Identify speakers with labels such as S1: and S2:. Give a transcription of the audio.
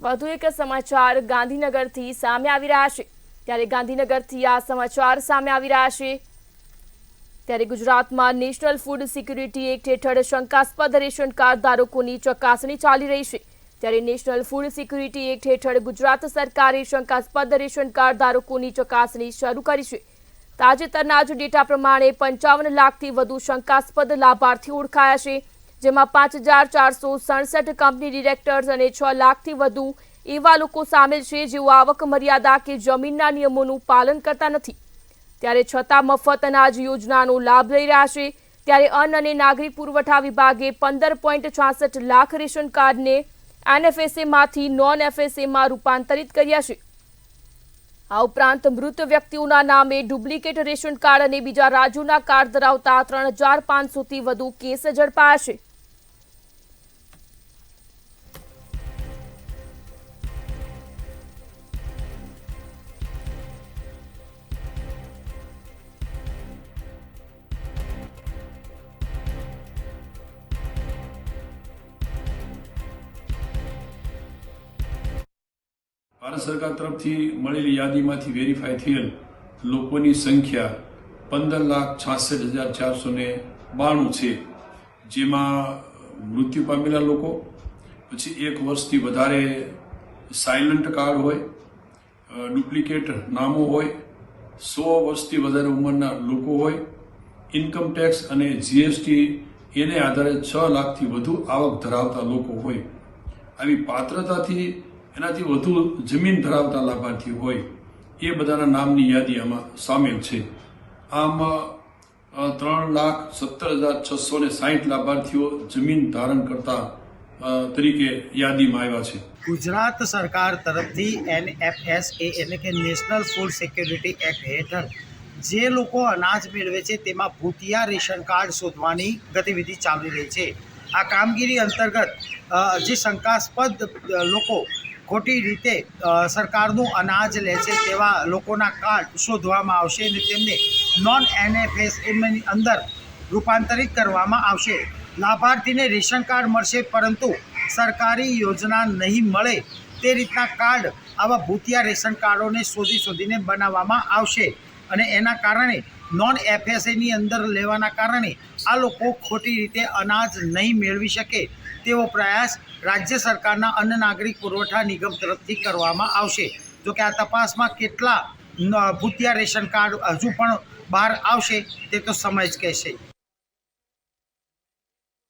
S1: વધુ એક સમાચાર ગાંધીનગરથી સામે આવી રહ્યા છે। ત્યારે ગાંધીનગરથી આ સમાચાર સામે આવી રહ્યા છે। ત્યારે ગુજરાતમાં નેશનલ ફૂડ સિક્યુરિટી એક્ટ હેઠળ શંકાસ્પદ રેશન કાર્ડ ધારકોની ચકાસણી ચાલી રહી છે। ત્યારે નેશનલ ફૂડ સિક્યુરિટી એક્ટ હેઠળ ગુજરાત સરકારે શંકાસ્પદ રેશન કાર્ડ ધારકોની ચકાસણી શરૂ કરી છે। તાજેતરના જ ડેટા પ્રમાણે 55 લાખથી વધુ શંકાસ્પદ લાભાર્થીઓ ઓળખાયા છે, જેમાં 5467 કંપની ડિરેક્ટર્સ અને 6 લાખથી વધુ એવા લોકો સામેલ છે જેઓ આવક મર્યાદા કે જમીનના નિયમોનું પાલન કરતા નથી, ત્યારે છતાં મફત અનાજ યોજનાનો લાભ લઈ રહ્યા છે। ત્યારે અન્ન અને નાગરિક પુરવઠા વિભાગે 15.66 લાખ રેશન કાર્ડને એનએફએસએમાંથી નોન એફએસએમાં રૂપાંતરિત કર્યા છે। આ ઉપરાંત મૃત વ્યક્તિઓના નામે ડુપ્લિકેટ રેશન કાર્ડ અને બીજા રાજ્યોના કાર્ડ ધરાવતા 3500થી વધુ કેસ ઝડપાયા છે।
S2: ભારત સરકાર તરફથી મળેલી યાદીમાંથી વેરીફાઈ થયેલ લોકોની સંખ્યા 15,66,492 છે, જેમાં મૃત્યુ પામેલા લોકો, પછી 1 વર્ષથી વધારે સાયલન્ટ કાર્ડ હોય, ડુપ્લિકેટ નામો હોય, 100 વર્ષથી વધારે ઉંમરના લોકો હોય, ઇન્કમ ટેક્સ અને જીએસટી એને આધારે 6 લાખથી વધુ આવક ધરાવતા લોકો હોય, આવી પાત્રતાથી એનાથી વધુ જમીન ધરાવતા લાભાર્થી હોય એ બધાના નામની યાદી આમાં સામેલ છે। આમ 3,17,660 લાભાર્થીઓ જમીન ધારણ કરતા તરીકે યાદીમાં આવ્યા છે।
S3: ગુજરાત સરકાર તરફથી એનએફએસએ એટલે કે નેશનલ ફૂડ સિક્યુરિટી એક્ટ હેઠળ જે લોકો અનાજ મેળવે છે તેમાં ભૂતિયા રેશન કાર્ડ શોધવાની ગતિવિધિ ચાલી રહી છે। આ કામગીરી અંતર્ગત જે શંકાસ્પદ લોકો ખોટી રીતે સરકારનું અનાજ લે છે તેવા લોકોના કાર્ડ શોધવામાં આવશે અને તેમને નોન એનએફએસએની અંદર રૂપાંતરિત કરવામાં આવશે। લાભાર્થીને રેશન કાર્ડ મળશે, પરંતુ સરકારી યોજના નહીં મળે તે રીતના કાર્ડ આવા ભૂતિયા રેશન કાર્ડોને શોધીને બનાવવામાં આવશે અને એના કારણે નોન એફએસએની અંદર લેવાના કારણે આ લોકો ખોટી રીતે અનાજ નહીં મેળવી શકે તેવો પ્રયાસ રાજ્ય સરકારના અન્ન નાગરિક પુરવઠા નિગમ તરફથી કરવામાં આવશે। જો કે આ તપાસમાં કેટલા ભૂતિયા રેશન કાર્ડ હજુ પણ બહાર આવશે તે તો સમય જ કહેશે।